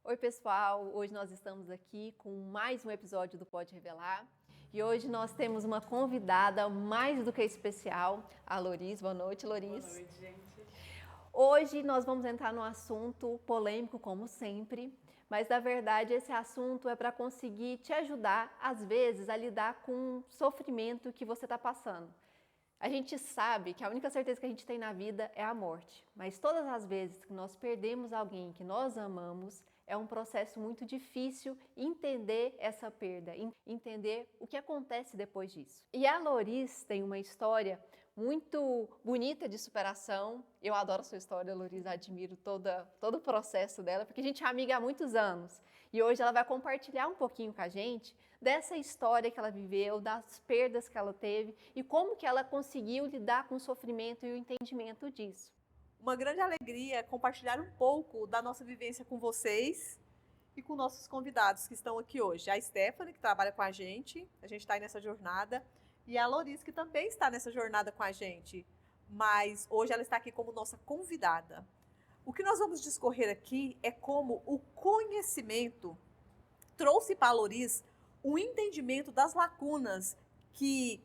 Oi, pessoal! Hoje nós estamos aqui com mais um episódio do Pode Revelar. E hoje nós temos uma convidada mais do que especial, a Loris. Boa noite, Loris. Boa noite, gente. Hoje nós vamos entrar num assunto polêmico, como sempre, mas na verdade esse assunto é para conseguir te ajudar, às vezes, a lidar com o sofrimento que você está passando. A gente sabe que a única certeza que a gente tem na vida é a morte, mas todas as vezes que nós perdemos alguém que nós amamos, é um processo muito difícil entender essa perda, entender o que acontece depois disso. E a Loris tem uma história muito bonita de superação. Eu adoro a sua história, Loris, admiro todo o processo dela, porque a gente é amiga há muitos anos. E hoje ela vai compartilhar um pouquinho com a gente dessa história que ela viveu, das perdas que ela teve e como que ela conseguiu lidar com o sofrimento e o entendimento disso. Uma grande alegria compartilhar um pouco da nossa vivência com vocês e com nossos convidados que estão aqui hoje. A Stephanie, que trabalha com a gente está aí nessa jornada, e a Loris, que também está nessa jornada com a gente, mas hoje ela está aqui como nossa convidada. O que nós vamos discorrer aqui é como o conhecimento trouxe para a Loris um entendimento das lacunas que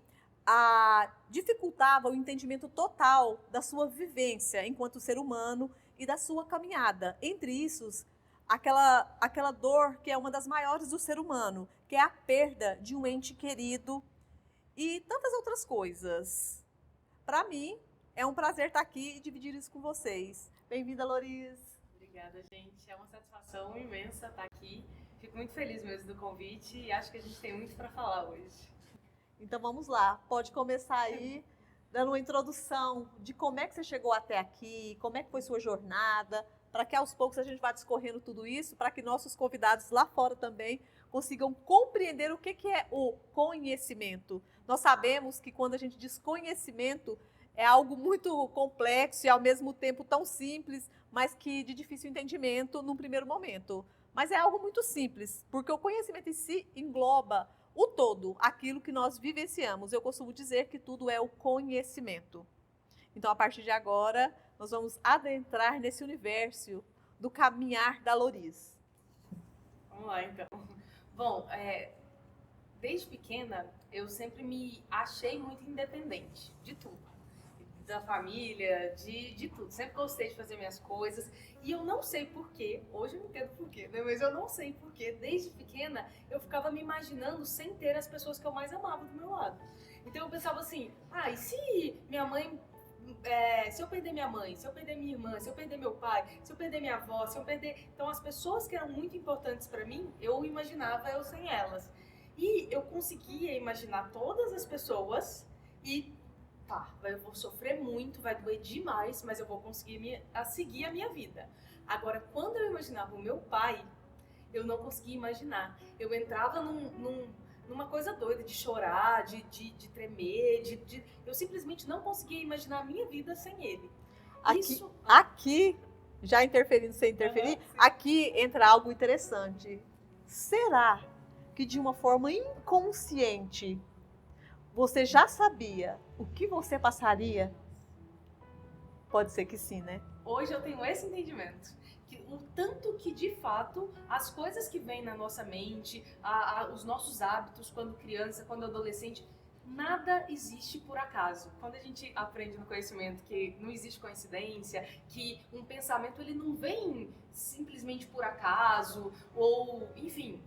dificultava o entendimento total da sua vivência enquanto ser humano e da sua caminhada. Entre isso, aquela dor que é uma das maiores do ser humano, que é a perda de um ente querido e tantas outras coisas. Para mim, é um prazer estar aqui e dividir isso com vocês. Bem-vinda, Loris. Obrigada, gente. É uma satisfação imensa estar aqui. Fico muito feliz mesmo do convite e acho que a gente tem muito para falar hoje. Então vamos lá, pode começar aí dando uma introdução de como é que você chegou até aqui, como é que foi sua jornada, para que aos poucos a gente vá discorrendo tudo isso, para que nossos convidados lá fora também consigam compreender o que é o conhecimento. Nós sabemos que quando a gente diz conhecimento, é algo muito complexo e ao mesmo tempo tão simples, mas que de difícil entendimento num primeiro momento. Mas é algo muito simples, porque o conhecimento em si engloba o todo, aquilo que nós vivenciamos. Eu costumo dizer que tudo é o conhecimento. Então, a partir de agora, nós vamos adentrar nesse universo do caminhar da Loris. Vamos lá, então. Bom, desde pequena, eu sempre me achei muito independente de tudo. Da família, de tudo. Sempre gostei de fazer minhas coisas. E eu não sei porquê, hoje eu entendo porquê, né? Mas eu não sei porquê. Desde pequena, eu ficava me imaginando sem ter as pessoas que eu mais amava do meu lado. Então eu pensava assim, e se minha mãe... se eu perder minha mãe, se eu perder minha irmã, se eu perder meu pai, se eu perder minha avó, se eu perder... Então as pessoas que eram muito importantes para mim, eu imaginava eu sem elas. E eu conseguia imaginar todas as pessoas e... eu vou sofrer muito, vai doer demais, mas eu vou conseguir seguir a minha vida. Agora, quando eu imaginava o meu pai, eu não conseguia imaginar. Eu entrava numa coisa doida de chorar, de tremer, eu simplesmente não conseguia imaginar a minha vida sem ele. Aqui, já interferindo sem interferir, aqui entra algo interessante. Será que de uma forma inconsciente você já sabia o que você passaria? Pode ser que sim, né? Hoje eu tenho esse entendimento. O tanto que, de fato, as coisas que vêm na nossa mente, os nossos hábitos quando criança, quando adolescente, nada existe por acaso. Quando a gente aprende no conhecimento que não existe coincidência, que um pensamento ele não vem simplesmente por acaso, ou, enfim,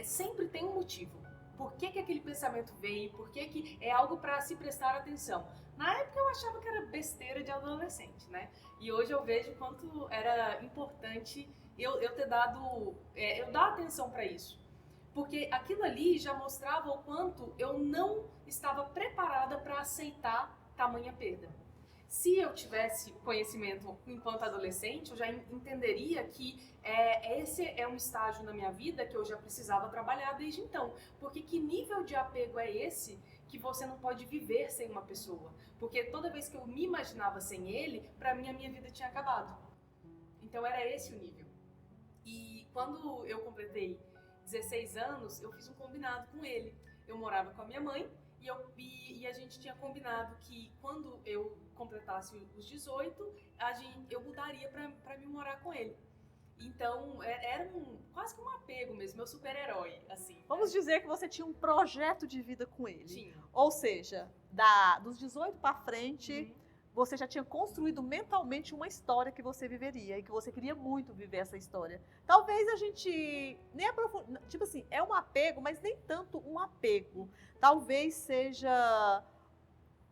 sempre tem um motivo. Por que aquele pensamento veio? Por que é algo para se prestar atenção? Na época eu achava que era besteira de adolescente, né? E hoje eu vejo quanto era importante eu ter dado, eu dar atenção para isso. Porque aquilo ali já mostrava o quanto eu não estava preparada para aceitar tamanha perda. Se eu tivesse conhecimento enquanto adolescente, eu já entenderia que esse é um estágio na minha vida que eu já precisava trabalhar desde então. Porque que nível de apego é esse que você não pode viver sem uma pessoa? Porque toda vez que eu me imaginava sem ele, para mim a minha vida tinha acabado. Então era esse o nível. E quando eu completei 16 anos, eu fiz um combinado com ele. Eu morava com a minha mãe e a gente tinha combinado que quando eu completasse os 18, eu mudaria para me morar com ele. Então, era quase que um apego mesmo, meu super-herói, assim. Vamos dizer que você tinha um projeto de vida com ele. Tinha. Ou seja, dos 18 para frente, você já tinha construído mentalmente uma história que você viveria e que você queria muito viver essa história. Talvez a gente nem aprofunda, tipo assim, é um apego, mas nem tanto um apego. Talvez seja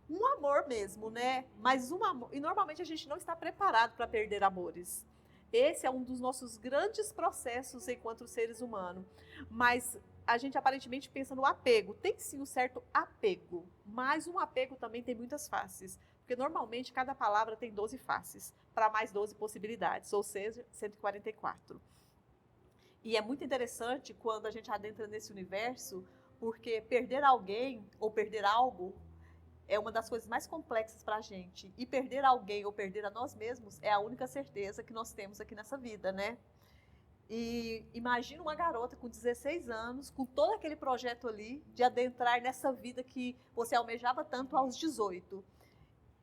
um amor mesmo, né? Mas um amor, e normalmente a gente não está preparado para perder amores. Esse é um dos nossos grandes processos enquanto seres humanos. Mas a gente aparentemente pensa no apego. Tem sim um certo apego, mas um apego também tem muitas faces. Porque normalmente cada palavra tem 12 faces, para mais 12 possibilidades, ou seja, 144. E é muito interessante quando a gente adentra nesse universo, porque perder alguém ou perder algo é uma das coisas mais complexas para a gente. E perder alguém ou perder a nós mesmos é a única certeza que nós temos aqui nessa vida, né? E imagina uma garota com 16 anos, com todo aquele projeto ali, de adentrar nessa vida que você almejava tanto aos 18.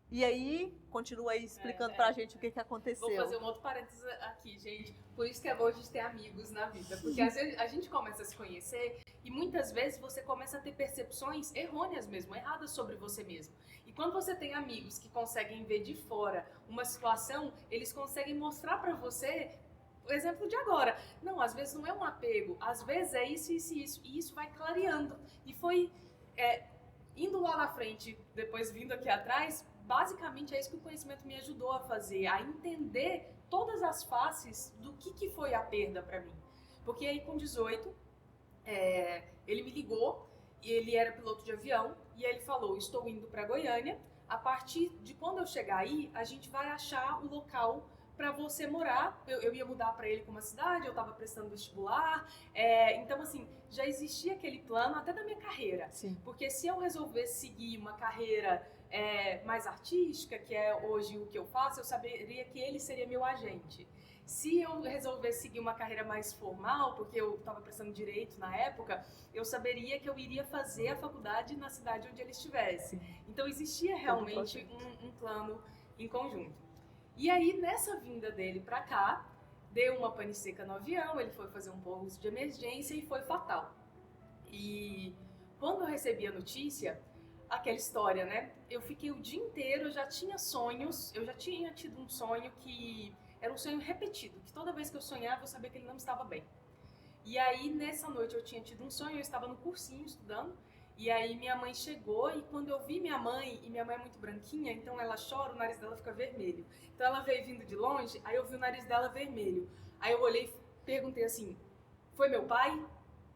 E aí, continua aí explicando pra gente o que aconteceu. Vou fazer um outro parênteses aqui, gente. Por isso que é bom a gente ter amigos na vida. Porque às vezes a gente começa a se conhecer e muitas vezes você começa a ter percepções errôneas mesmo, erradas sobre você mesmo. E quando você tem amigos que conseguem ver de fora uma situação, eles conseguem mostrar pra você o exemplo de agora. Não, às vezes não é um apego, às vezes é isso, isso e isso. E isso vai clareando. E foi indo lá na frente, depois vindo aqui atrás, basicamente é isso que o conhecimento me ajudou a fazer, a entender todas as faces do que foi a perda para mim. Porque aí com 18, ele me ligou, e ele era piloto de avião, e aí ele falou, estou indo para Goiânia, a partir de quando eu chegar aí, a gente vai achar o local para você morar. Eu ia mudar para ele com uma cidade, eu estava prestando vestibular, então assim, já existia aquele plano até da minha carreira. Sim. Porque se eu resolvesse seguir uma carreira mais artística, que é hoje o que eu faço, eu saberia que ele seria meu agente. Se eu resolvesse seguir uma carreira mais formal, porque eu estava prestando direito na época, eu saberia que eu iria fazer a faculdade na cidade onde ele estivesse. Então existia realmente um plano em conjunto. E aí, nessa vinda dele para cá, deu uma pane seca no avião, ele foi fazer um pouso de emergência e foi fatal. E quando eu recebi a notícia, aquela história, né? Eu fiquei o dia inteiro, eu já tinha sonhos, eu já tinha tido um sonho que era um sonho repetido, que toda vez que eu sonhava eu sabia que ele não estava bem. E aí, nessa noite eu tinha tido um sonho, eu estava no cursinho estudando, e aí minha mãe chegou e quando eu vi minha mãe, e minha mãe é muito branquinha, então ela chora, o nariz dela fica vermelho. Então ela veio vindo de longe, aí eu vi o nariz dela vermelho. Aí eu olhei e perguntei assim, foi meu pai?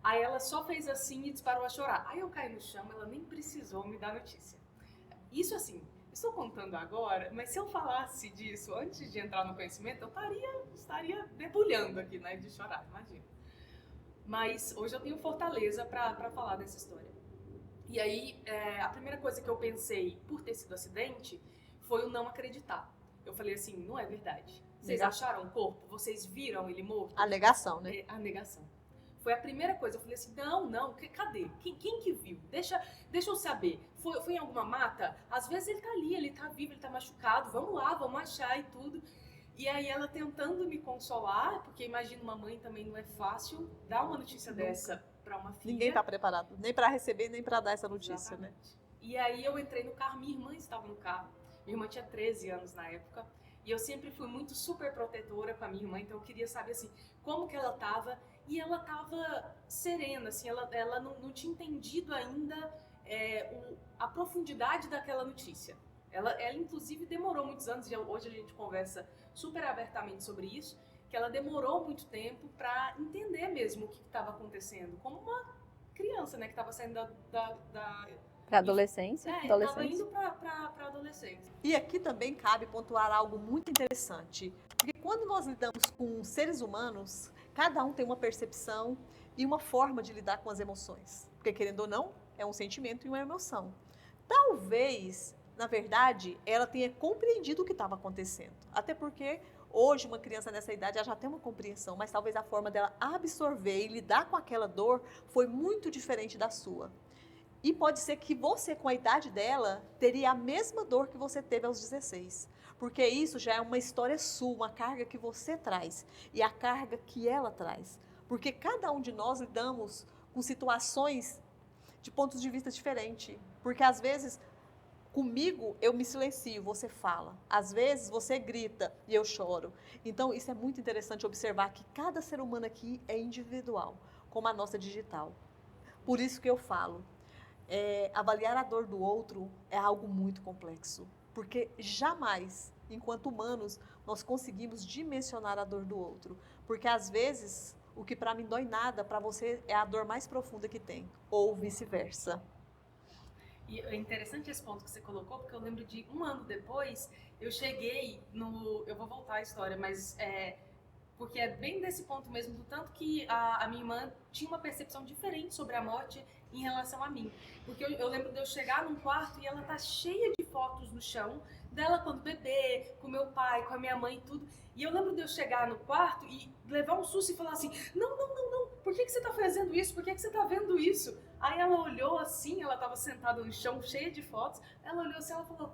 Aí ela só fez assim e disparou a chorar. Aí eu caí no chão, ela nem precisou me dar notícia. Isso assim, estou contando agora, mas se eu falasse disso antes de entrar no conhecimento, eu estaria debulhando aqui, né, de chorar, imagina. Mas hoje eu tenho fortaleza para falar dessa história. E aí, a primeira coisa que eu pensei, por ter sido acidente, foi o não acreditar. Eu falei assim, não é verdade. Vocês acharam o corpo? Vocês viram ele morto? A negação, né? A negação. Foi a primeira coisa. Eu falei assim, não, cadê? Quem que viu? Deixa eu saber. Foi em alguma mata? Às vezes ele tá ali, ele tá vivo, ele tá machucado. Vamos lá, vamos achar e tudo. E aí ela tentando me consolar, porque imagina uma mãe também não é fácil dar uma notícia dessa para uma filha. Ninguém tá preparado, nem para receber, nem para dar essa notícia, Exatamente. né? E aí eu entrei no carro, minha irmã estava no carro. Minha irmã tinha 13 anos na época. E eu sempre fui muito super protetora com a minha irmã, então eu queria saber assim, como que ela estava. E ela estava serena, assim, ela não tinha entendido ainda a profundidade daquela notícia. Ela inclusive demorou muitos anos, e hoje a gente conversa super abertamente sobre isso, que ela demorou muito tempo para entender mesmo o que estava acontecendo, como uma criança, né, que estava saindo da Para adolescência? Estava indo para adolescência. E aqui também cabe pontuar algo muito interessante, porque quando nós lidamos com seres humanos, cada um tem uma percepção e uma forma de lidar com as emoções, porque querendo ou não, é um sentimento e uma emoção. Talvez, na verdade, ela tenha compreendido o que estava acontecendo, até porque hoje uma criança nessa idade ela já tem uma compreensão, mas talvez a forma dela absorver e lidar com aquela dor foi muito diferente da sua. E pode ser que você, com a idade dela, teria a mesma dor que você teve aos 16. Porque isso já é uma história sua, uma carga que você traz e a carga que ela traz. Porque cada um de nós lidamos com situações de pontos de vista diferentes. Porque às vezes, comigo, eu me silencio, você fala. Às vezes, você grita e eu choro. Então, isso é muito interessante observar que cada ser humano aqui é individual, como a nossa digital. Por isso que eu falo, avaliar a dor do outro é algo muito complexo. Porque jamais, enquanto humanos, nós conseguimos dimensionar a dor do outro. Porque às vezes, o que para mim dói nada, para você é a dor mais profunda que tem. Ou vice-versa. E é interessante esse ponto que você colocou, porque eu lembro de um ano depois, eu cheguei no... Eu vou voltar à história, mas porque é bem desse ponto mesmo, do tanto que a minha irmã tinha uma percepção diferente sobre a morte em relação a mim. Porque eu lembro de eu chegar num quarto e ela tá cheia de fotos no chão, dela quando bebê, com meu pai, com a minha mãe e tudo. E eu lembro de eu chegar no quarto e levar um susto e falar assim, não, não, não, não, por que você tá fazendo isso? Por que você tá vendo isso? Aí ela olhou assim, ela tava sentada no chão, cheia de fotos, ela olhou assim, ela falou,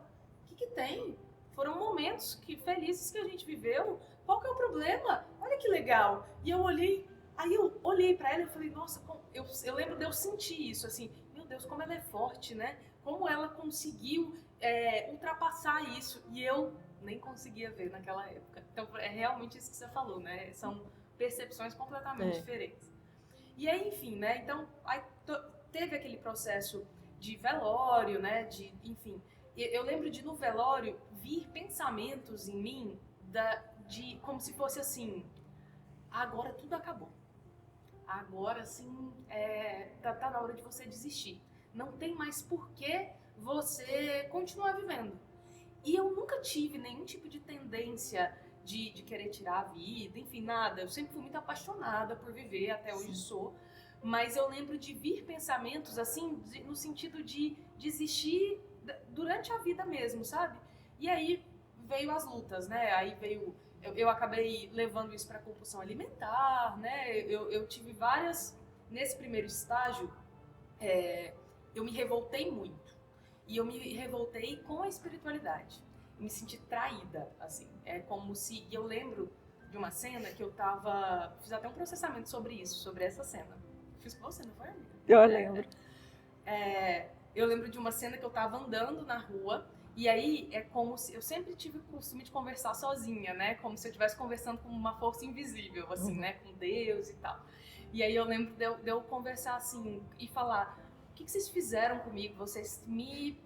o que tem? Foram momentos felizes que a gente viveu, qual que é o problema? Olha que legal. E eu olhei, aí eu olhei pra ela e falei, nossa, eu lembro de eu sentir isso, assim, meu Deus, como ela é forte, né? Como ela conseguiu ultrapassar isso. E eu nem conseguia ver naquela época. Então, é realmente isso que você falou, né? São percepções completamente diferentes. E aí, enfim, né? Então, aí teve aquele processo de velório, né? Enfim, eu lembro de no velório vir pensamentos em mim como se fosse assim, agora tudo acabou. Agora, assim, tá na hora de você desistir. Não tem mais por que você continuar vivendo. E eu nunca tive nenhum tipo de tendência de querer tirar a vida, enfim, nada. Eu sempre fui muito apaixonada por viver, até hoje sou. Mas eu lembro de vir pensamentos, assim, no sentido de desistir durante a vida mesmo, sabe? E aí veio as lutas, né? Aí veio... Eu acabei levando isso para compulsão alimentar, né? Eu tive várias... Nesse primeiro estágio, eu me revoltei muito. E eu me revoltei com a espiritualidade. Eu me senti traída, assim. É como se... E eu lembro de uma cena que eu tava... Fiz até um processamento sobre isso, sobre essa cena. Fiz com você, não foi, amiga? Eu lembro. Eu lembro de uma cena que eu tava andando na rua, e aí é como se... Eu sempre tive o costume de conversar sozinha, né? Como se eu estivesse conversando com uma força invisível, assim, né? Com Deus e tal. E aí eu lembro de eu conversar assim, e falar... O que vocês fizeram comigo? Vocês me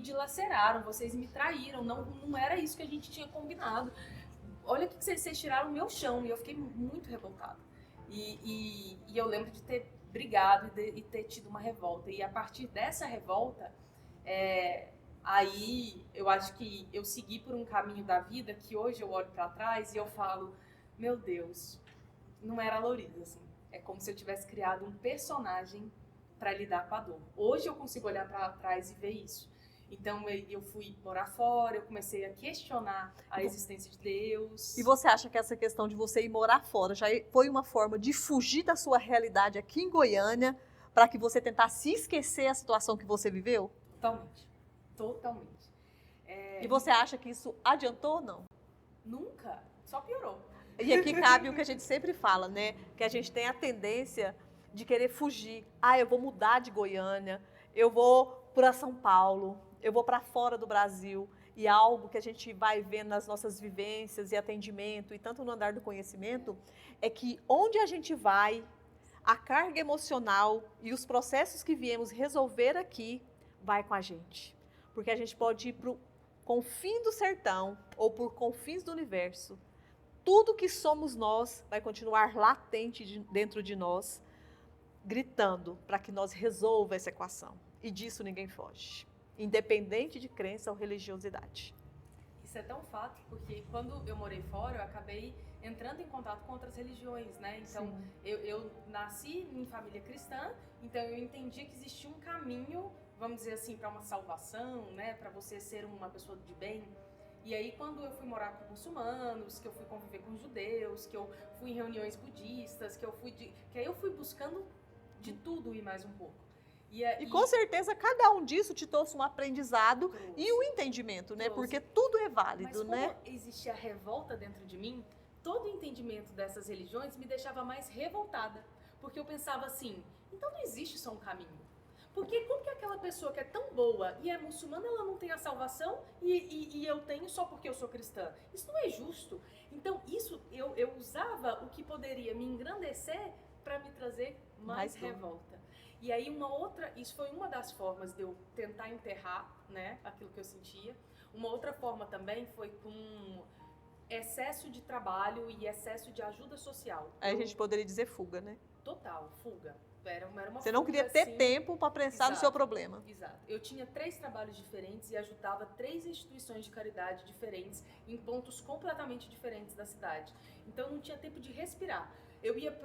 dilaceraram, vocês me traíram, não era isso que a gente tinha combinado. Olha o que vocês tiraram o meu chão, e eu fiquei muito revoltada. E eu lembro de ter brigado e ter tido uma revolta. E a partir dessa revolta, aí eu acho que eu segui por um caminho da vida que hoje eu olho para trás e eu falo, meu Deus, não era a Loriza, assim. É como se eu tivesse criado um personagem para lidar com a dor. Hoje eu consigo olhar para trás e ver isso. Então eu fui morar fora, eu comecei a questionar a existência de Deus. E você acha que essa questão de você ir morar fora já foi uma forma de fugir da sua realidade aqui em Goiânia para que você tentasse esquecer a situação que você viveu? Totalmente. Totalmente. E você acha que isso adiantou ou não? Nunca. Só piorou. E aqui cabe o que a gente sempre fala, né? Que a gente tem a tendência de querer fugir. Eu vou mudar de Goiânia, eu vou para São Paulo, eu vou para fora do Brasil. E algo que a gente vai vendo nas nossas vivências e atendimento, e tanto no andar do conhecimento, é que onde a gente vai, a carga emocional e os processos que viemos resolver aqui, vai com a gente. Porque a gente pode ir para o confim do sertão ou por confins do universo. Tudo que somos nós vai continuar latente dentro de nós, gritando para que nós resolva essa equação. E disso ninguém foge, independente de crença ou religiosidade. Isso é tão fato, porque quando eu morei fora, eu acabei entrando em contato com outras religiões, né? Então, eu nasci em família cristã, então eu entendi que existia um caminho, vamos dizer assim, para uma salvação, né? Para você ser uma pessoa de bem. E aí, quando eu fui morar com muçulmanos, que eu fui conviver com judeus, que eu fui em reuniões budistas, que aí eu fui buscando de tudo e mais um pouco. E com certeza cada um disso te trouxe um aprendizado Trouxe. e um entendimento, né? Trouxe. Porque tudo é Mas válido, como né? existia revolta dentro de mim, todo o entendimento dessas religiões me deixava mais revoltada. Porque eu pensava assim, então não existe só um caminho. Porque como que aquela pessoa que é tão boa e é muçulmana, ela não tem a salvação e eu tenho só porque eu sou cristã? Isso não é justo. Então isso, eu usava o que poderia me engrandecer para me trazer mais Mais dor. revolta. E aí isso foi uma das formas de eu tentar enterrar, né, aquilo que eu sentia. Uma outra forma também foi com excesso de trabalho e excesso de ajuda social. Aí a gente poderia dizer fuga, né? Total, fuga. Era uma Você não fuga, queria ter assim, tempo para pensar no Exato. seu problema. Exato. Eu tinha 3 trabalhos diferentes e ajudava 3 instituições de caridade diferentes em pontos completamente diferentes da cidade. Então não tinha tempo de respirar. Eu ia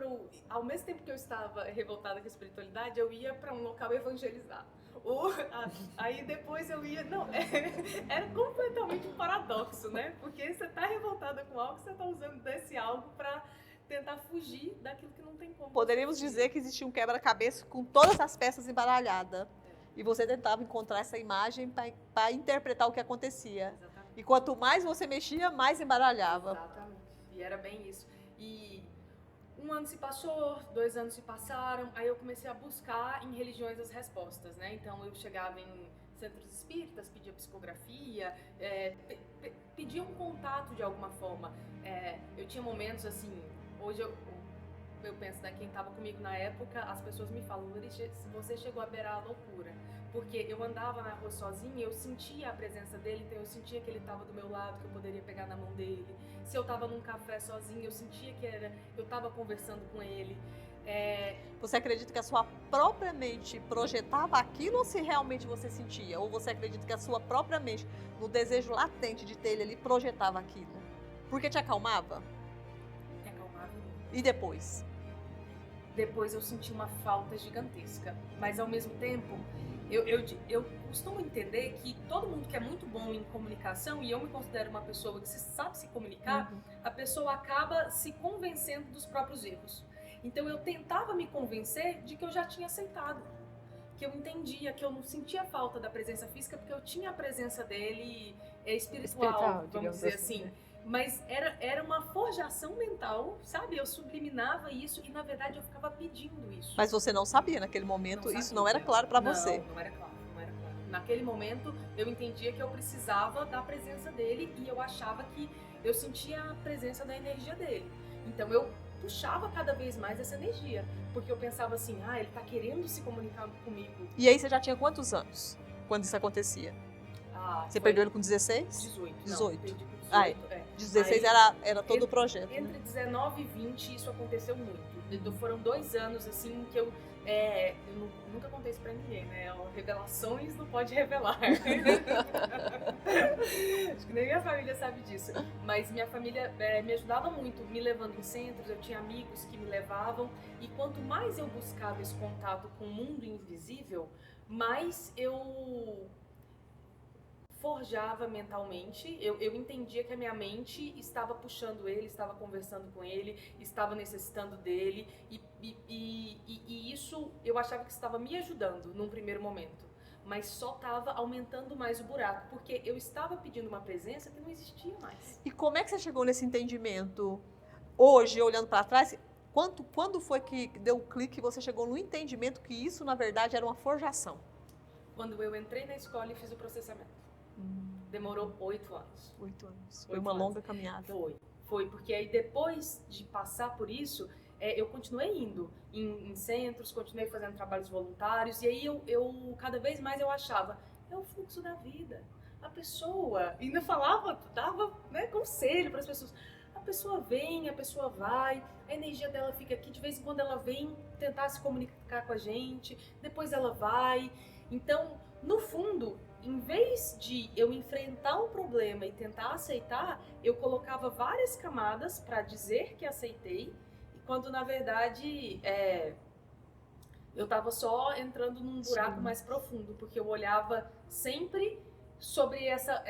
ao mesmo tempo que eu estava revoltada com a espiritualidade, eu ia para um local evangelizar. Aí depois eu ia... Não, era completamente um paradoxo, né? Porque você está revoltada com algo, você está usando desse algo para tentar fugir daquilo que não tem como. Poderíamos fugir. dizer que existia um quebra-cabeça com todas as peças embaralhadas. E você tentava encontrar essa imagem para interpretar o que acontecia. Exatamente. E quanto mais você mexia, mais embaralhava. Exatamente. E era bem isso. E 1 ano se passou, 2 anos se passaram, aí eu comecei a buscar em religiões as respostas, né? Então eu chegava em centros espíritas, pedia psicografia, pedia um contato de alguma forma. Eu tinha momentos assim, hoje eu penso, né, quem estava comigo na época, as pessoas me falam, você chegou a beirar a loucura. Porque eu andava na rua sozinha, eu sentia a presença dele, então eu sentia que ele estava do meu lado, que eu poderia pegar na mão dele. Se eu estava num café sozinha, eu sentia que eu estava conversando com ele. Você acredita que a sua própria mente projetava aquilo ou se realmente você sentia? Ou você acredita que a sua própria mente, no desejo latente de ter ele ali, projetava aquilo? Porque te acalmava? Me acalmava muito. E depois? Depois eu senti uma falta gigantesca. Mas ao mesmo tempo, eu costumo entender que todo mundo que é muito bom em comunicação, e eu me considero uma pessoa que sabe se comunicar, a pessoa acaba se convencendo dos próprios erros. Então eu tentava me convencer de que eu já tinha aceitado. Que eu entendia, que eu não sentia falta da presença física, porque eu tinha a presença dele espiritual, vamos dizer assim. né? Mas era uma forjação mental, sabe? Eu subliminava isso e, na verdade, eu ficava pedindo isso. Mas você não sabia naquele momento, Não isso sabia. não era claro para você. Não era claro, não era claro. Naquele momento, eu entendia que eu precisava da presença dele e eu achava que eu sentia a presença da energia dele. Então, eu puxava cada vez mais essa energia, porque eu pensava assim, ele tá querendo se comunicar comigo. E aí você já tinha quantos anos quando isso acontecia? Você Foi perdeu ele com 16? 18. 18. Não, perdi com 18. Ai, 16 Aí, era todo o projeto, né? Entre 19 e 20 isso aconteceu muito. Foram 2 anos assim que eu nunca contei isso pra ninguém, né? Revelações não pode revelar. Acho que nem minha família sabe disso. Mas minha família me ajudava muito, me levando em centros, eu tinha amigos que me levavam. E quanto mais eu buscava esse contato com o mundo invisível, mais eu forjava mentalmente, eu entendia que a minha mente estava puxando ele, estava conversando com ele, estava necessitando dele, e isso eu achava que estava me ajudando num primeiro momento, mas só estava aumentando mais o buraco, porque eu estava pedindo uma presença que não existia mais. E como é que você chegou nesse entendimento? Hoje, olhando para trás, quando foi que deu o clique e você chegou no entendimento que isso, na verdade, era uma forjação? Quando eu entrei na escola e fiz o processamento. Demorou 8 anos. 8 anos. Foi 8 uma anos. longa caminhada. Foi, porque aí depois de passar por isso, eu continuei indo em centros, continuei fazendo trabalhos voluntários, e aí eu cada vez mais eu achava, é o fluxo da vida. A pessoa, ainda falava, dava, né, conselho para as pessoas. A pessoa vem, a pessoa vai, a energia dela fica aqui, de vez em quando ela vem tentar se comunicar com a gente, depois ela vai. Então, no fundo, em vez de eu enfrentar um problema e tentar aceitar, eu colocava várias camadas para dizer que aceitei, quando na verdade eu estava só entrando num buraco Sim. mais profundo, porque eu olhava sempre sobre essa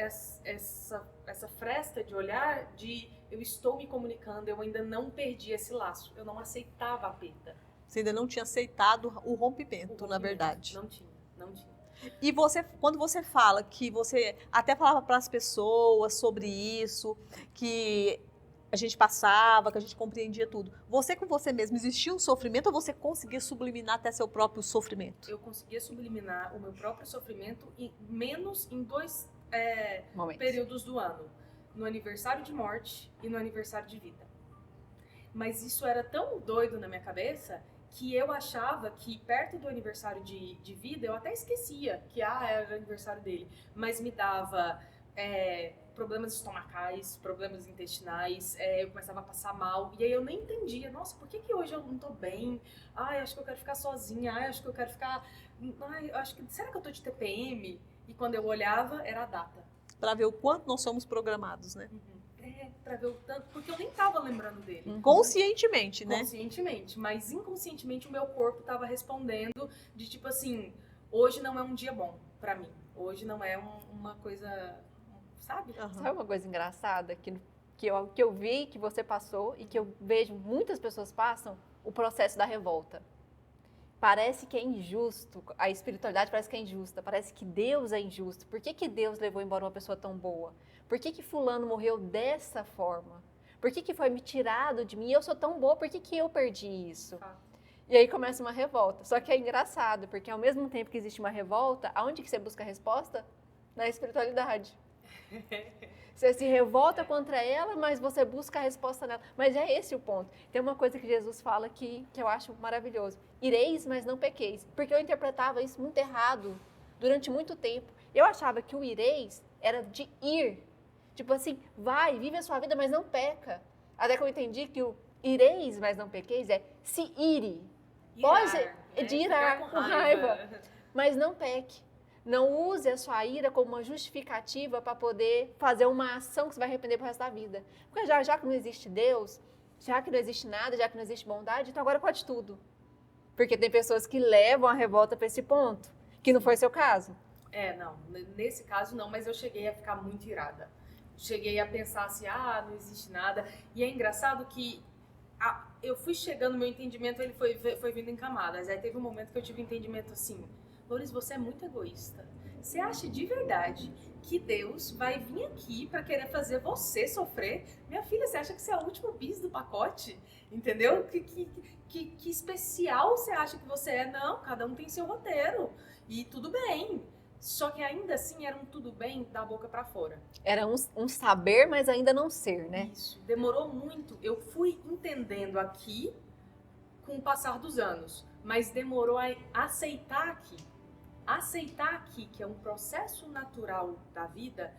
fresta de olhar de eu estou me comunicando, eu ainda não perdi esse laço, eu não aceitava a perda. Você ainda não tinha aceitado o rompimento, na verdade. Não tinha. E quando você fala que você até falava para as pessoas sobre isso, que a gente passava, que a gente compreendia tudo. Você com você mesmo, existia um sofrimento ou você conseguia subliminar até seu próprio sofrimento? Eu conseguia subliminar o meu próprio sofrimento menos em 2 Momentos. períodos do ano. No aniversário de morte e no aniversário de vida. Mas isso era tão doido na minha cabeça que eu achava que perto do aniversário de vida, eu até esquecia que era o aniversário dele. Mas me dava problemas estomacais, problemas intestinais, eu começava a passar mal. E aí eu nem entendia, nossa, por que hoje eu não tô bem? Ai, acho que eu quero ficar sozinha, ai, acho que eu quero ficar... Ai, será que eu tô de TPM? E quando eu olhava, era a data. Para ver o quanto nós somos programados, né? Pra ver o tanto, porque eu nem tava lembrando dele. Conscientemente, né? Conscientemente, mas inconscientemente o meu corpo tava respondendo de tipo assim, hoje não é um dia bom pra mim. Hoje não é uma coisa, sabe? Sabe uma coisa engraçada que eu vi que você passou e que eu vejo muitas pessoas passam? O processo da revolta. Parece que é injusto, a espiritualidade parece que é injusta, parece que Deus é injusto. Por que Deus levou embora uma pessoa tão boa? Por que fulano morreu dessa forma? Por que foi me tirado de mim? Eu sou tão boa, por que eu perdi isso? E aí começa uma revolta. Só que é engraçado, porque ao mesmo tempo que existe uma revolta, aonde que você busca a resposta? Na espiritualidade. Você se revolta contra ela, mas você busca a resposta nela. Mas é esse o ponto. Tem uma coisa que Jesus fala que eu acho maravilhoso. Ireis, mas não pequeis. Porque eu interpretava isso muito errado durante muito tempo. Eu achava que o ireis era de ir. Tipo assim, vai, vive a sua vida, mas não peca. Até que eu entendi que o ireis, mas não pequeis é se ire. Pode ser de irar, com raiva. Mas não peque. Não use a sua ira como uma justificativa para poder fazer uma ação que você vai arrepender pro resto da vida. Porque já que não existe Deus, já que não existe nada, já que não existe bondade, então agora pode tudo. Porque tem pessoas que levam a revolta para esse ponto, que não foi seu caso. Não, nesse caso não, mas eu cheguei a ficar muito irada. Cheguei a pensar assim, não existe nada. E é engraçado que eu fui chegando, meu entendimento ele foi vindo em camadas. Aí teve um momento que eu tive um entendimento assim, Lourdes, você é muito egoísta. Você acha de verdade que Deus vai vir aqui para querer fazer você sofrer? Minha filha, você acha que você é o último bis do pacote? Entendeu? Que especial você acha que você é? Não, cada um tem seu roteiro. E tudo bem. Só que ainda assim era um tudo bem da boca para fora. Era um saber, mas ainda não ser, né? Isso. Demorou muito. Eu fui entendendo aqui com o passar dos anos. Mas demorou a aceitar aqui. Aceitar aqui que é um processo natural da vida,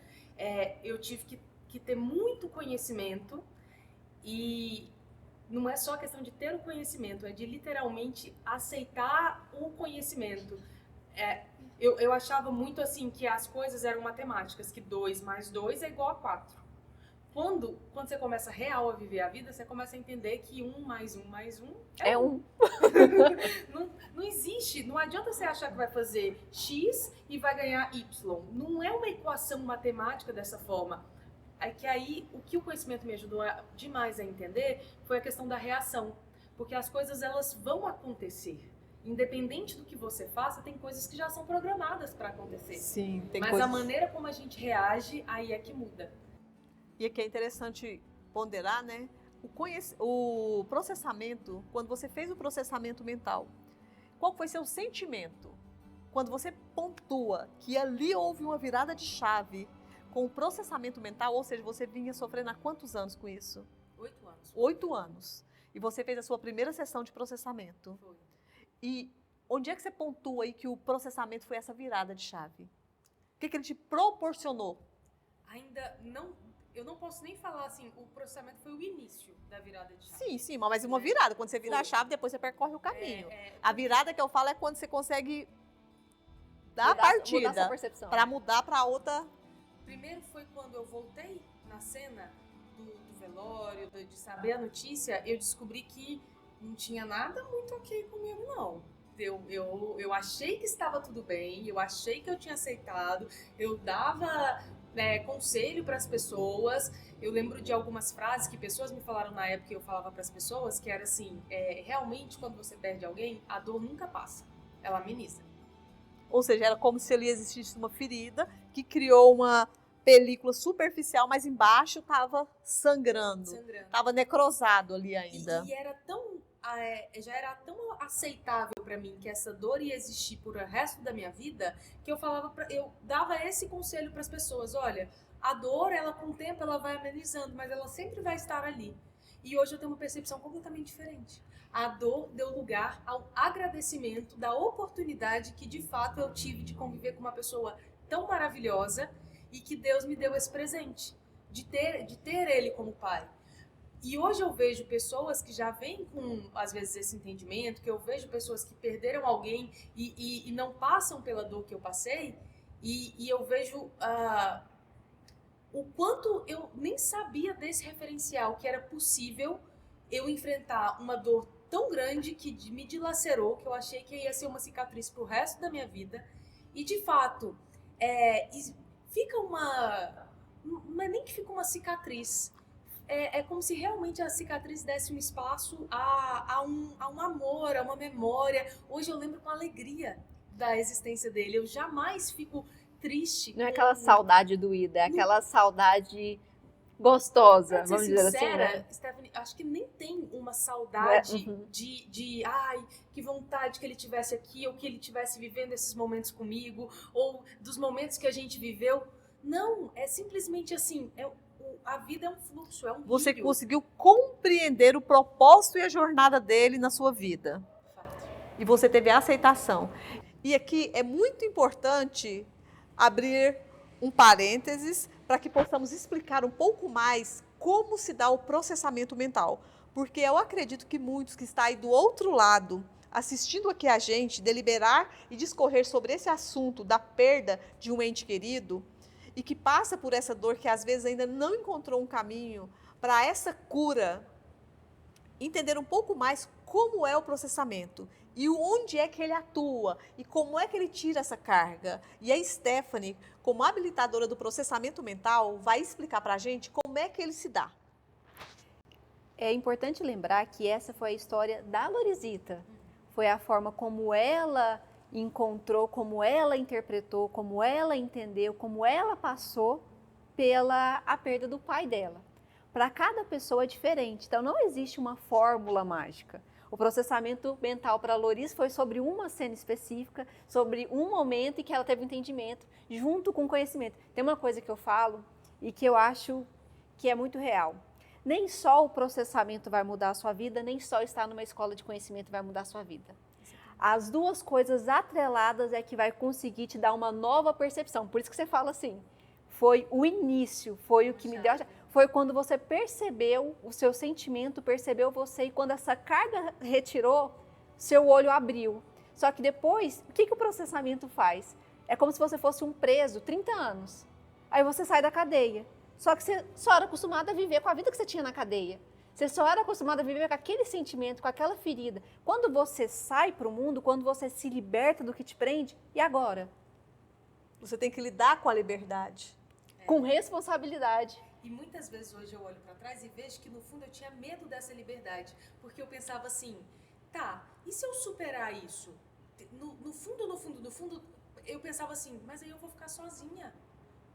eu tive que ter muito conhecimento e não é só questão de ter o conhecimento, é de literalmente aceitar o conhecimento. Eu achava muito assim que as coisas eram matemáticas, que 2 mais 2 é igual a 4. Quando você começa real a viver a vida, você começa a entender que 1 mais 1 mais 1 é 1. Não existe, não adianta você achar que vai fazer X e vai ganhar Y. Não é uma equação matemática dessa forma. Aí, o que o conhecimento me ajudou demais a entender foi a questão da reação. Porque as coisas, elas vão acontecer. Independente do que você faça, tem coisas que já são programadas para acontecer. Sim, tem Mas coisas... a maneira como a gente reage, aí é que muda. E aqui é interessante ponderar, né? O processamento, quando você fez o processamento mental, qual foi seu sentimento? Quando você pontua que ali houve uma virada de chave com o processamento mental, ou seja, você vinha sofrendo há quantos anos com isso? 8 anos. 8 anos. E você fez a sua primeira sessão de processamento. Foi. E onde é que você pontua aí que o processamento foi essa virada de chave? O que ele te proporcionou? Ainda não... Eu não posso nem falar assim, o processamento foi o início da virada de chave. Sim, mas uma virada. Quando você vira a chave, depois você percorre o caminho. A virada que eu falo é quando você consegue dar a partida para mudar para outra. Primeiro foi quando eu voltei na cena do velório, de saber a notícia, eu descobri que não tinha nada muito ok comigo, não. Eu achei que estava tudo bem, eu achei que eu tinha aceitado, eu dava... conselho para as pessoas Eu lembro de algumas frases que pessoas me falaram na época que eu falava para as pessoas, que era assim, realmente quando você perde alguém, a dor nunca passa, ela ameniza. Ou seja, era como se ali existisse uma ferida que criou uma película superficial, mas embaixo estava sangrando, estava necrosado ali ainda. E era tão, já era tão aceitável para mim que essa dor ia existir por o resto da minha vida, que eu dava esse conselho para as pessoas, olha, a dor, ela com o tempo ela vai amenizando, mas ela sempre vai estar ali. E hoje eu tenho uma percepção completamente diferente. A dor deu lugar ao agradecimento da oportunidade que de fato eu tive de conviver com uma pessoa tão maravilhosa e que Deus me deu esse presente, de ter ele como pai. E hoje eu vejo pessoas que já vêm com, às vezes, esse entendimento, que eu vejo pessoas que perderam alguém e não passam pela dor que eu passei, e eu vejo o quanto eu nem sabia desse referencial, que era possível eu enfrentar uma dor tão grande que me dilacerou, que eu achei que ia ser uma cicatriz pro resto da minha vida, e de fato, fica mas nem que fica uma cicatriz, é como se realmente a cicatriz desse um espaço a um amor, a uma memória. Hoje eu lembro com alegria da existência dele, eu jamais fico triste. Não é aquela saudade doída, é aquela saudade gostosa, vamos dizer assim, né? Stephanie, acho que nem tem uma saudade Uhum. ai, que vontade que ele tivesse aqui, ou que ele tivesse vivendo esses momentos comigo, ou dos momentos que a gente viveu. Não, é simplesmente assim, a vida é um fluxo, é um rio. Você conseguiu compreender o propósito e a jornada dele na sua vida. E você teve a aceitação. E aqui é muito importante abrir um parênteses para que possamos explicar um pouco mais como se dá o processamento mental. Porque eu acredito que muitos que estão aí do outro lado, assistindo aqui a gente, deliberar e discorrer sobre esse assunto da perda de um ente querido, e que passa por essa dor, que às vezes ainda não encontrou um caminho para essa cura, entender um pouco mais como é o processamento e onde é que ele atua e como é que ele tira essa carga. E a Stephanie, como habilitadora do processamento mental, vai explicar para a gente como é que ele se dá. É importante lembrar que essa foi a história da Lorizita. Foi a forma como ela encontrou, como ela interpretou, como ela entendeu, como ela passou pela a perda do pai dela. Para cada pessoa é diferente, então não existe uma fórmula mágica. O processamento mental para a Loris foi sobre uma cena específica, sobre um momento em que ela teve entendimento, junto com conhecimento. Tem uma coisa que eu falo e que eu acho que é muito real. Nem só o processamento vai mudar a sua vida, nem só estar numa escola de conhecimento vai mudar a sua vida. As duas coisas atreladas é que vai conseguir te dar uma nova percepção. Por isso que você fala assim, foi o início, foi o que me deu... Foi quando você percebeu o seu sentimento, percebeu você, e quando essa carga retirou, seu olho abriu. Só que depois, o que o processamento faz? É como se você fosse um preso, 30 anos. Aí você sai da cadeia. Só que você só era acostumado a viver com a vida que você tinha na cadeia. Você só era acostumado a viver com aquele sentimento, com aquela ferida. Quando você sai para o mundo, quando você se liberta do que te prende, e agora? Você tem que lidar com a liberdade. Com responsabilidade. E muitas vezes hoje eu olho para trás e vejo que no fundo eu tinha medo dessa liberdade. Porque eu pensava assim, tá, e se eu superar isso? No fundo, eu pensava assim, mas aí eu vou ficar sozinha.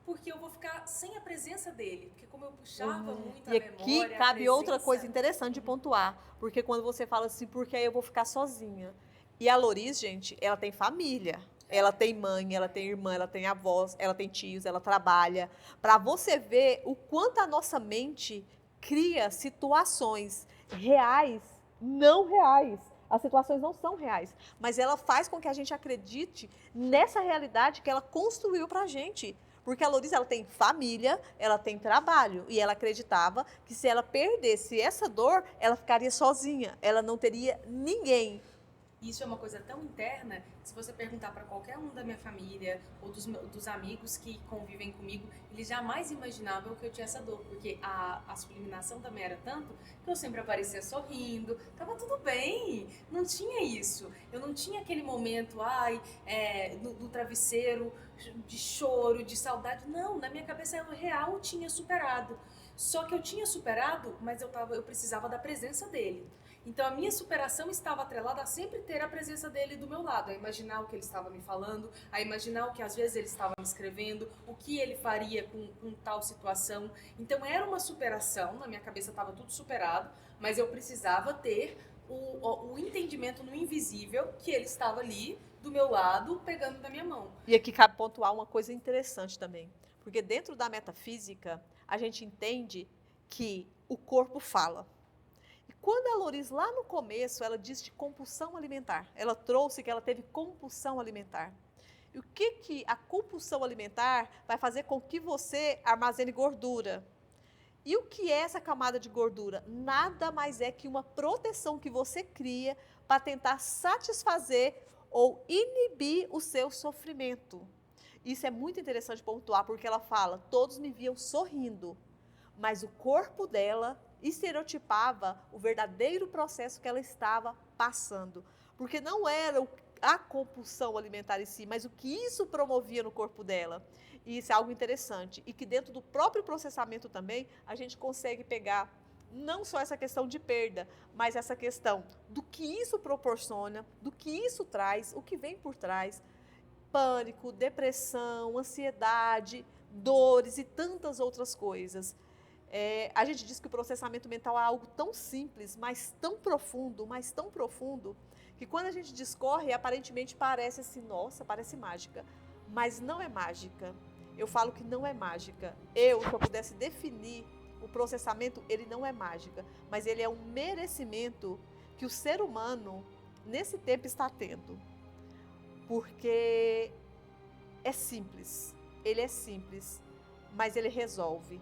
Porque eu vou ficar sem a presença dele. Porque como eu puxava muito a memória, E aqui cabe outra coisa interessante de pontuar. Porque quando você fala assim, porque aí eu vou ficar sozinha. E a Loris, gente, ela tem família. Ela tem mãe, ela tem irmã, ela tem avós, ela tem tios, ela trabalha. Para você ver o quanto a nossa mente cria situações reais, não reais. As situações não são reais, mas ela faz com que a gente acredite nessa realidade que ela construiu para a gente. Porque a Loris, ela tem família, ela tem trabalho, e ela acreditava que se ela perdesse essa dor, ela ficaria sozinha, ela não teria ninguém. Isso é uma coisa tão interna, que se você perguntar para qualquer um da minha família ou dos amigos que convivem comigo, eles jamais imaginavam que eu tinha essa dor, porque a subliminação também era tanto que eu sempre aparecia sorrindo, tava tudo bem, não tinha isso. Eu não tinha aquele momento, do travesseiro, de choro, de saudade. Não, na minha cabeça eu real tinha superado. Só que eu tinha superado, mas eu precisava da presença dele. Então a minha superação estava atrelada a sempre ter a presença dele do meu lado, a imaginar o que ele estava me falando, a imaginar o que às vezes ele estava me escrevendo, o que ele faria com tal situação. Então era uma superação, na minha cabeça estava tudo superado, mas eu precisava ter o entendimento no invisível que ele estava ali do meu lado, pegando da minha mão. E aqui cabe pontuar uma coisa interessante também, porque dentro da metafísica, a gente entende que o corpo fala. E quando a Loris, lá no começo, ela disse de compulsão alimentar, ela trouxe que ela teve compulsão alimentar. E o que a compulsão alimentar vai fazer com que você armazene gordura? E o que é essa camada de gordura? Nada mais é que uma proteção que você cria para tentar satisfazer ou inibir o seu sofrimento. Isso é muito interessante pontuar, porque ela fala, todos me viam sorrindo, mas o corpo dela estereotipava o verdadeiro processo que ela estava passando. Porque não era a compulsão alimentar em si, mas o que isso promovia no corpo dela. E isso é algo interessante. E que dentro do próprio processamento também, a gente consegue pegar não só essa questão de perda, mas essa questão do que isso proporciona, do que isso traz, o que vem por trás. Pânico, depressão, ansiedade, dores e tantas outras coisas. A gente diz que o processamento mental é algo tão simples, mas tão profundo, que quando a gente discorre, aparentemente parece assim, nossa, parece mágica. Mas não é mágica. Eu falo que não é mágica. Se eu pudesse definir o processamento, ele não é mágica, mas ele é um merecimento que o ser humano, nesse tempo, está tendo. Porque é simples, mas ele resolve.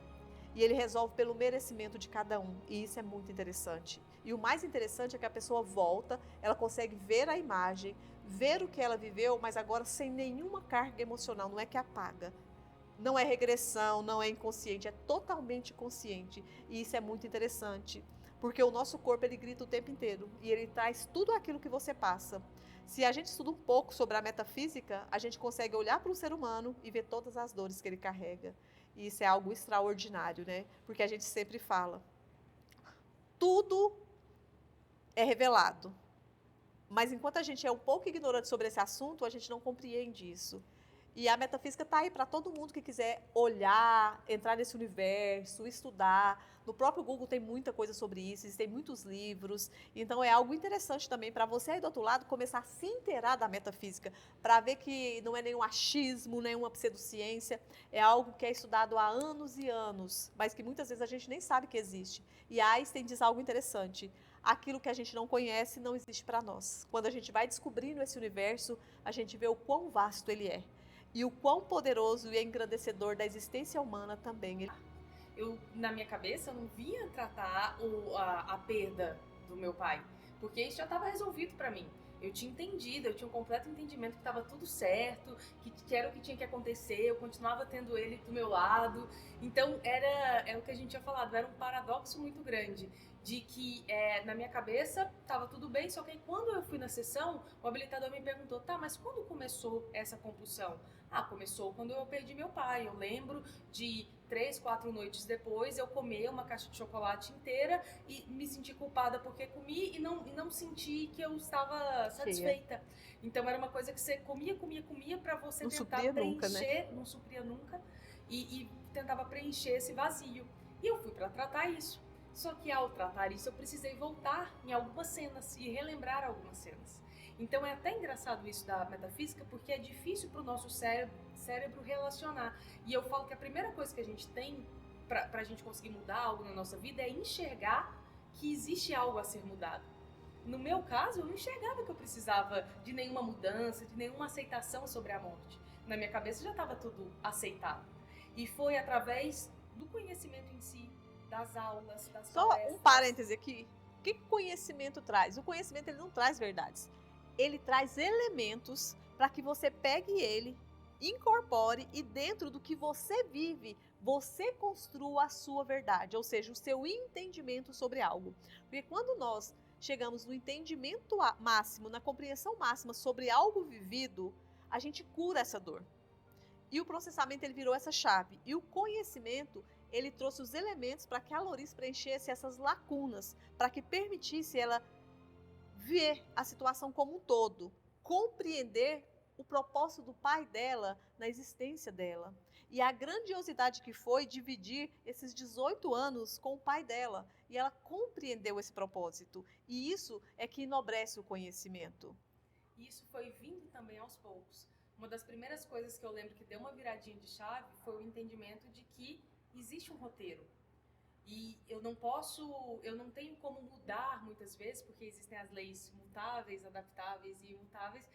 E ele resolve pelo merecimento de cada um. E isso é muito interessante. E o mais interessante é que a pessoa volta, ela consegue ver a imagem, ver o que ela viveu, mas agora sem nenhuma carga emocional, não é que apaga. Não é regressão, não é inconsciente, é totalmente consciente. E isso é muito interessante, porque o nosso corpo, ele grita o tempo inteiro. E ele traz tudo aquilo que você passa. Se a gente estuda um pouco sobre a metafísica, a gente consegue olhar para o ser humano e ver todas as dores que ele carrega. E isso é algo extraordinário, né? Porque a gente sempre fala, tudo é revelado. Mas enquanto a gente é um pouco ignorante sobre esse assunto, a gente não compreende isso. E a metafísica está aí para todo mundo que quiser olhar, entrar nesse universo, estudar. No próprio Google tem muita coisa sobre isso, existem muitos livros. Então é algo interessante também para você aí do outro lado começar a se inteirar da metafísica, para ver que não é nenhum achismo, nenhuma pseudociência, é algo que é estudado há anos e anos, mas que muitas vezes a gente nem sabe que existe. E Einstein diz algo interessante, aquilo que a gente não conhece não existe para nós. Quando a gente vai descobrindo esse universo, a gente vê o quão vasto ele é. E o quão poderoso e engrandecedor da existência humana também. Na minha cabeça, eu não vinha tratar a perda do meu pai, porque isso já estava resolvido para mim. Eu tinha entendido, eu tinha um completo entendimento que estava tudo certo, que era o que tinha que acontecer, eu continuava tendo ele do meu lado. Então, é o que a gente tinha falado, era um paradoxo muito grande, de que na minha cabeça estava tudo bem, só que aí quando eu fui na sessão, o habilitador me perguntou, tá, mas quando começou essa compulsão? Começou quando eu perdi meu pai. Eu lembro de 3, 4 noites depois eu comer uma caixa de chocolate inteira e me senti culpada porque comi e não senti que eu estava satisfeita. Então era uma coisa que você comia para você não tentar supria preencher, nunca, né? Não supria nunca e tentava preencher esse vazio. E eu fui para tratar isso. Só que ao tratar isso eu precisei voltar em algumas cenas e relembrar algumas cenas. Então é até engraçado isso da metafísica, porque é difícil para o nosso cérebro relacionar. E eu falo que a primeira coisa que a gente tem para a gente conseguir mudar algo na nossa vida é enxergar que existe algo a ser mudado. No meu caso, eu não enxergava que eu precisava de nenhuma mudança, de nenhuma aceitação sobre a morte. Na minha cabeça já estava tudo aceitado. E foi através do conhecimento em si, das aulas, das palestras. Só um parêntese aqui. O que conhecimento traz? O conhecimento, ele não traz verdades. Ele traz elementos para que você pegue ele, incorpore e dentro do que você vive, você construa a sua verdade, ou seja, o seu entendimento sobre algo. Porque quando nós chegamos no entendimento máximo, na compreensão máxima sobre algo vivido, a gente cura essa dor. E o processamento, ele virou essa chave. E o conhecimento, ele trouxe os elementos para que a Loris preenchesse essas lacunas, para que permitisse ela ver a situação como um todo, compreender o propósito do pai dela na existência dela. E a grandiosidade que foi dividir esses 18 anos com o pai dela. E ela compreendeu esse propósito. E isso é que enobrece o conhecimento. Isso foi vindo também aos poucos. Uma das primeiras coisas que eu lembro que deu uma viradinha de chave foi o entendimento de que existe um roteiro. E eu não tenho como mudar muitas vezes, porque existem as leis mutáveis, adaptáveis e imutáveis,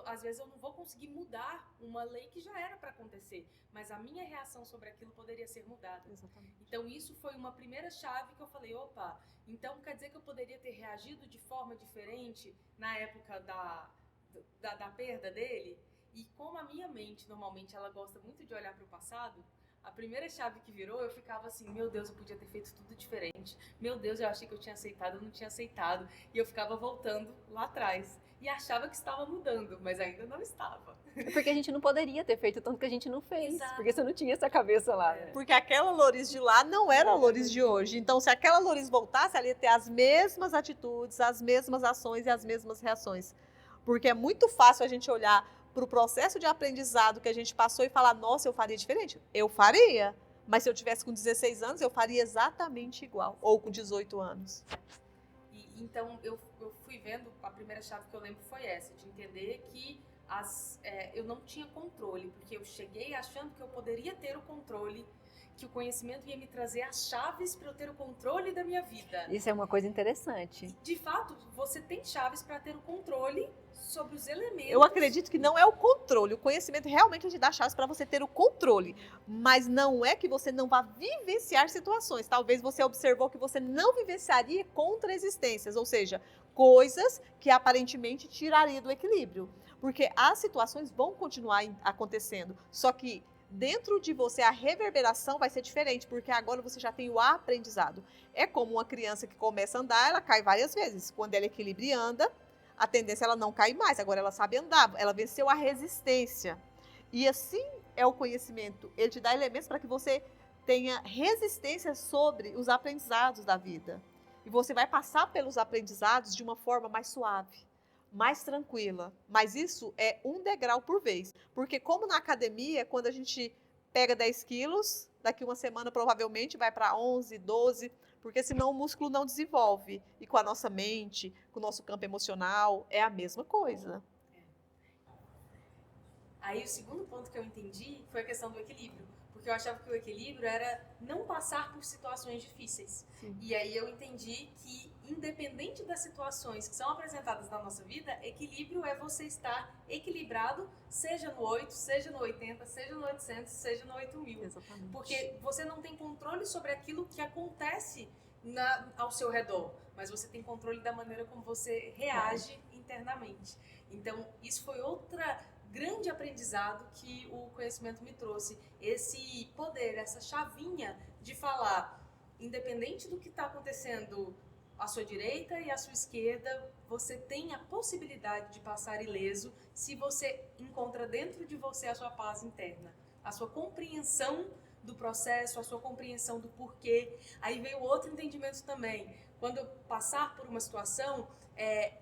às vezes eu não vou conseguir mudar uma lei que já era para acontecer, mas a minha reação sobre aquilo poderia ser mudada. Exatamente. Então isso foi uma primeira chave que eu falei, opa, então quer dizer que eu poderia ter reagido de forma diferente na época da perda dele? E como a minha mente, normalmente, ela gosta muito de olhar para o passado, a primeira chave que virou, eu ficava assim, meu Deus, eu podia ter feito tudo diferente. Meu Deus, eu achei que eu tinha aceitado, eu não tinha aceitado. E eu ficava voltando lá atrás. E achava que estava mudando, mas ainda não estava. Porque a gente não poderia ter feito tanto que a gente não fez. Exato. Porque você não tinha essa cabeça lá, né? Porque aquela Loris de lá não era a Loris de hoje. Então, se aquela Loris voltasse, ela ia ter as mesmas atitudes, as mesmas ações e as mesmas reações. Porque é muito fácil a gente olhar para o processo de aprendizado que a gente passou e falar, nossa, eu faria diferente. Eu faria, mas se eu tivesse com 16 anos, eu faria exatamente igual. Ou com 18 anos. Então, eu fui vendo, a primeira chave que eu lembro foi essa, de entender que eu não tinha controle, porque eu cheguei achando que eu poderia ter o controle, que o conhecimento ia me trazer as chaves para eu ter o controle da minha vida. Isso é uma coisa interessante. De fato, você tem chaves para ter o controle sobre os elementos. Eu acredito que não é o controle. O conhecimento realmente te dá chaves para você ter o controle. Mas não é que você não vá vivenciar situações. Talvez você observou que você não vivenciaria contra-existências, ou seja, coisas que aparentemente tirariam do equilíbrio. Porque as situações vão continuar acontecendo. Só que dentro de você a reverberação vai ser diferente, porque agora você já tem o aprendizado. É como uma criança que começa a andar, ela cai várias vezes. Quando ela equilibra e anda, a tendência é ela não cair mais. Agora ela sabe andar, ela venceu a resistência. E assim é o conhecimento. Ele te dá elementos para que você tenha resistência sobre os aprendizados da vida. E você vai passar pelos aprendizados de uma forma mais suave, mais tranquila. Mas isso é um degrau por vez. Porque como na academia, quando a gente pega 10 quilos, daqui uma semana provavelmente vai para 11, 12, porque senão o músculo não desenvolve. E com a nossa mente, com o nosso campo emocional, é a mesma coisa. Aí o segundo ponto que eu entendi foi a questão do equilíbrio. Porque eu achava que o equilíbrio era não passar por situações difíceis. Sim. E aí eu entendi que, independente das situações que são apresentadas na nossa vida, equilíbrio é você estar equilibrado, seja no 8, seja no 80, seja no 800, seja no 8000. Exatamente. Porque você não tem controle sobre aquilo que acontece ao seu redor, mas você tem controle da maneira como você reage internamente. Então, isso foi outra grande aprendizado que o conhecimento me trouxe. Esse poder, essa chavinha de falar, independente do que está acontecendo à sua direita e à sua esquerda, você tem a possibilidade de passar ileso se você encontra dentro de você a sua paz interna, a sua compreensão do processo, a sua compreensão do porquê. Aí veio outro entendimento também. Quando eu passar por uma situação,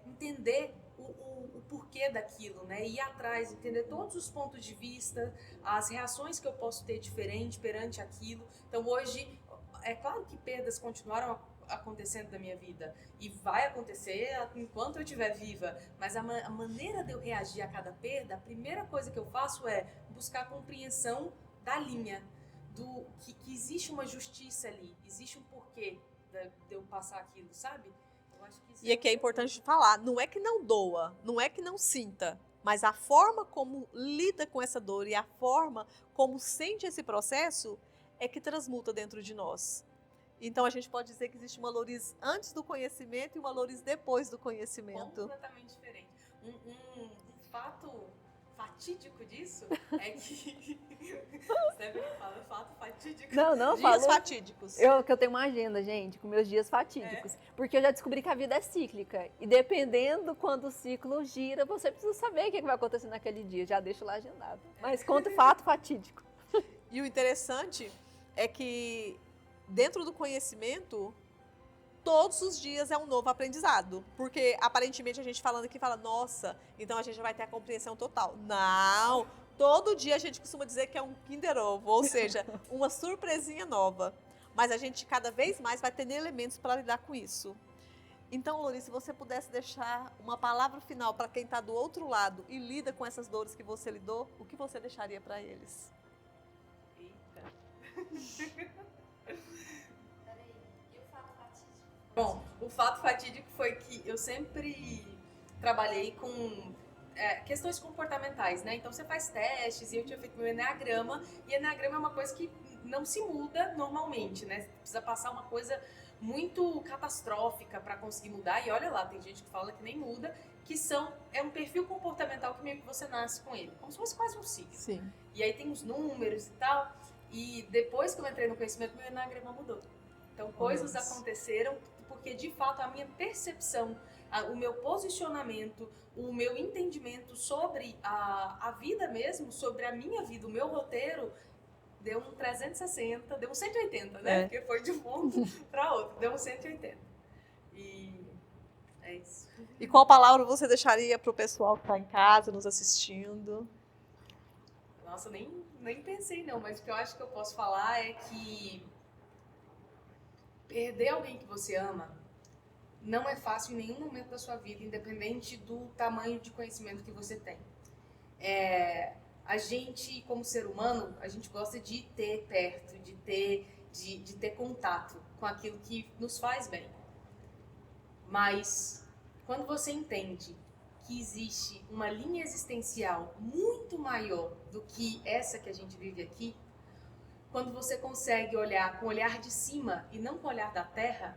entender o porquê daquilo, né? Ir atrás, entender todos os pontos de vista, as reações que eu posso ter diferente perante aquilo. Então hoje, é claro que perdas continuaram acontecendo na minha vida e vai acontecer enquanto eu estiver viva, mas a maneira de eu reagir a cada perda, a primeira coisa que eu faço é buscar a compreensão da linha, que existe uma justiça ali, existe um porquê de eu passar aquilo, sabe? E aqui é importante falar, não é que não doa, não é que não sinta, mas a forma como lida com essa dor e a forma como sente esse processo é que transmuta dentro de nós. Então a gente pode dizer que existe uma Loris antes do conhecimento e uma Loris depois do conhecimento. Completamente diferente. Um fato fatídico disso é que... Stephanie fala fato fatídico. Não, Dias falo. fatídicos. Que eu tenho uma agenda, gente, com meus dias fatídicos. Porque eu já descobri que a vida é cíclica. E dependendo quando o ciclo gira, você precisa saber o que vai acontecer naquele dia. Já deixo lá agendado. Mas conta o fato fatídico. E o interessante é que dentro do conhecimento, todos os dias é um novo aprendizado. Porque aparentemente a gente falando aqui fala, nossa, então a gente vai ter a compreensão total. Não! Todo dia a gente costuma dizer que é um Kinder Ovo, ou seja, uma surpresinha nova. Mas a gente cada vez mais vai ter elementos para lidar com isso. Então, Lori, se você pudesse deixar uma palavra final para quem está do outro lado e lida com essas dores que você lidou, o que você deixaria para eles? Eita. Bom, o fato fatídico foi que eu sempre trabalhei com questões comportamentais, né? Então você faz testes e eu tinha feito meu Enneagrama, e Enneagrama é uma coisa que não se muda normalmente, né? Você precisa passar uma coisa muito catastrófica para conseguir mudar, e olha lá, tem gente que fala que nem muda, que é um perfil comportamental que meio que você nasce com ele, como se fosse quase um signo. Sim. E aí tem os números e tal, e depois que eu entrei no conhecimento, meu Enneagrama mudou. Então coisas aconteceram porque de fato a minha percepção, o meu posicionamento, o meu entendimento sobre a vida mesmo, sobre a minha vida, o meu roteiro, deu um 360, deu um 180, né? Porque foi de um ponto para outro, deu um 180. E é isso. E qual palavra você deixaria para o pessoal que está em casa, nos assistindo? Nossa, nem pensei não, mas o que eu acho que eu posso falar é que perder alguém que você ama não é fácil em nenhum momento da sua vida, independente do tamanho de conhecimento que você tem. A gente, como ser humano, a gente gosta de ter perto, de ter contato com aquilo que nos faz bem. Mas quando você entende que existe uma linha existencial muito maior do que essa que a gente vive aqui, quando você consegue olhar com o olhar de cima e não com o olhar da terra,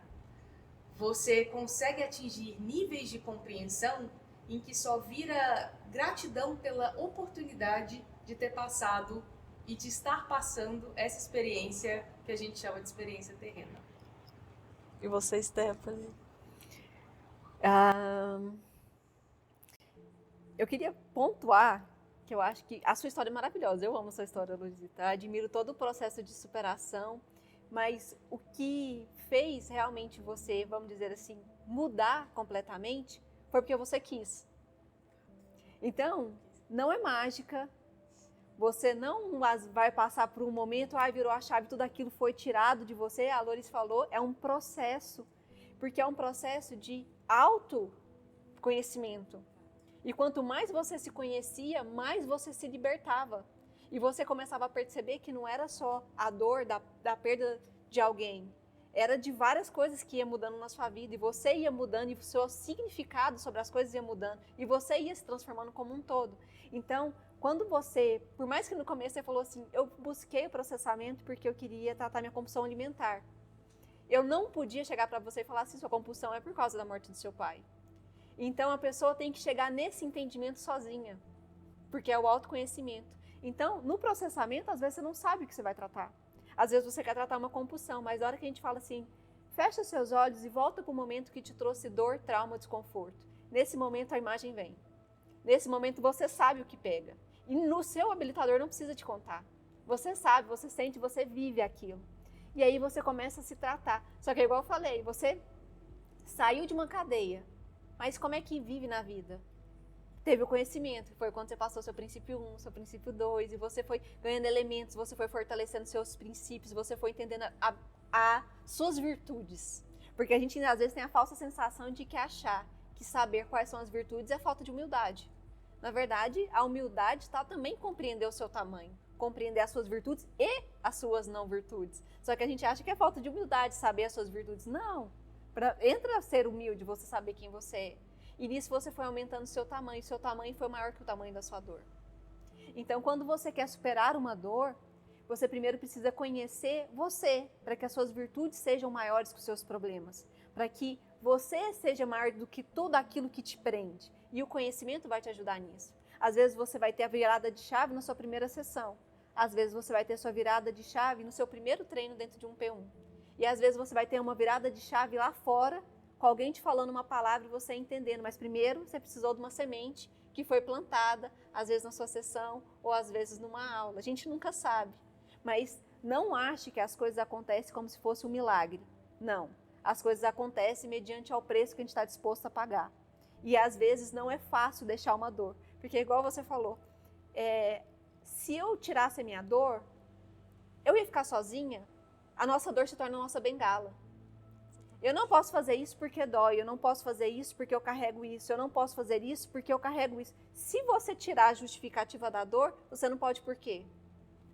você consegue atingir níveis de compreensão em que só vira gratidão pela oportunidade de ter passado e de estar passando essa experiência que a gente chama de experiência terrena. E você, Stephanie? Eu queria pontuar que eu acho que a sua história é maravilhosa. Eu amo a sua história, Luizita. Admiro todo o processo de superação, mas o que fez realmente você, vamos dizer assim, mudar completamente foi porque você quis. Então, não é mágica. Você não vai passar por um momento, virou a chave, tudo aquilo foi tirado de você. A Loris falou, é um processo, porque é um processo de autoconhecimento. E quanto mais você se conhecia, mais você se libertava. E você começava a perceber que não era só a dor da perda de alguém. Era de várias coisas que ia mudando na sua vida. E você ia mudando, e o seu significado sobre as coisas ia mudando. E você ia se transformando como um todo. Então, quando você, por mais que no começo você falou assim, eu busquei o processamento porque eu queria tratar minha compulsão alimentar. Eu não podia chegar para você e falar assim, sua compulsão é por causa da morte do seu pai. Então, a pessoa tem que chegar nesse entendimento sozinha, porque é o autoconhecimento. Então, no processamento, às vezes você não sabe o que você vai tratar. Às vezes você quer tratar uma compulsão, mas na hora que a gente fala assim, fecha seus olhos e volta para o momento que te trouxe dor, trauma, desconforto. Nesse momento, a imagem vem. Nesse momento, você sabe o que pega. E no seu habilitador não precisa te contar. Você sabe, você sente, você vive aquilo. E aí você começa a se tratar. Só que igual eu falei, você saiu de uma cadeia. Mas como é que vive na vida? Teve o conhecimento, foi quando você passou seu princípio 1, seu princípio 2, e você foi ganhando elementos, você foi fortalecendo seus princípios, você foi entendendo as suas virtudes. Porque a gente às vezes tem a falsa sensação de que achar que saber quais são as virtudes é falta de humildade. Na verdade, a humildade está também em compreender o seu tamanho, compreender as suas virtudes e as suas não virtudes. Só que a gente acha que é falta de humildade saber as suas virtudes. Não! Entra a ser humilde, você saber quem você é. E nisso você foi aumentando o seu tamanho foi maior que o tamanho da sua dor. Então, quando você quer superar uma dor, você primeiro precisa conhecer você, para que as suas virtudes sejam maiores que os seus problemas, para que você seja maior do que tudo aquilo que te prende. E o conhecimento vai te ajudar nisso. Às vezes você vai ter a virada de chave na sua primeira sessão. Às vezes você vai ter a sua virada de chave no seu primeiro treino dentro de um P1. E às vezes você vai ter uma virada de chave lá fora, com alguém te falando uma palavra e você entendendo. Mas primeiro você precisou de uma semente que foi plantada, às vezes na sua sessão ou às vezes numa aula. A gente nunca sabe. Mas Não ache que as coisas acontecem como se fosse um milagre. Não. As coisas acontecem mediante ao preço que a gente está disposto a pagar. E às vezes não é fácil deixar uma dor. Porque igual você falou, se eu tirasse a minha dor, eu ia ficar sozinha, a nossa dor se torna a nossa bengala. Eu não posso fazer isso porque dói, eu não posso fazer isso porque eu carrego isso, eu não posso fazer isso porque eu carrego isso. Se você tirar a justificativa da dor, você não pode por quê?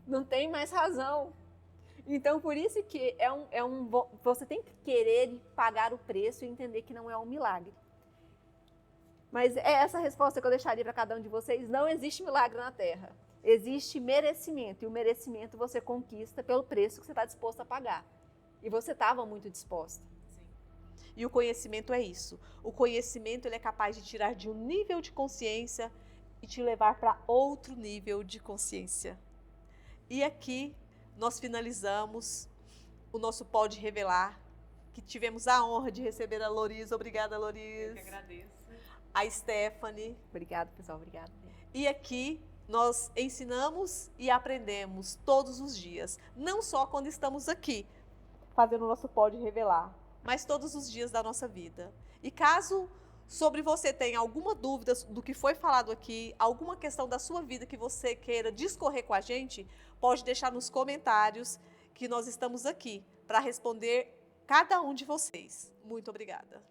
Não tem mais razão. Então, por isso que você tem que querer pagar o preço e entender que não é um milagre. Mas é essa resposta que eu deixaria para cada um de vocês. Não existe milagre na Terra. Existe merecimento. E o merecimento você conquista pelo preço que você está disposto a pagar. E você estava muito disposta. E o conhecimento é isso. O conhecimento ele é capaz de tirar de um nível de consciência e te levar para outro nível de consciência. E aqui nós finalizamos o nosso Pode Revelar, que tivemos a honra de receber a Loriz. Obrigada, Loriz. Eu que agradeço. A Stephanie. Obrigada, pessoal. Obrigada. E aqui nós ensinamos e aprendemos todos os dias. Não só quando estamos aqui, fazendo o nosso Pode Revelar, mas todos os dias da nossa vida. E caso sobre você tenha alguma dúvida do que foi falado aqui, alguma questão da sua vida que você queira discorrer com a gente, pode deixar nos comentários que nós estamos aqui para responder cada um de vocês. Muito obrigada.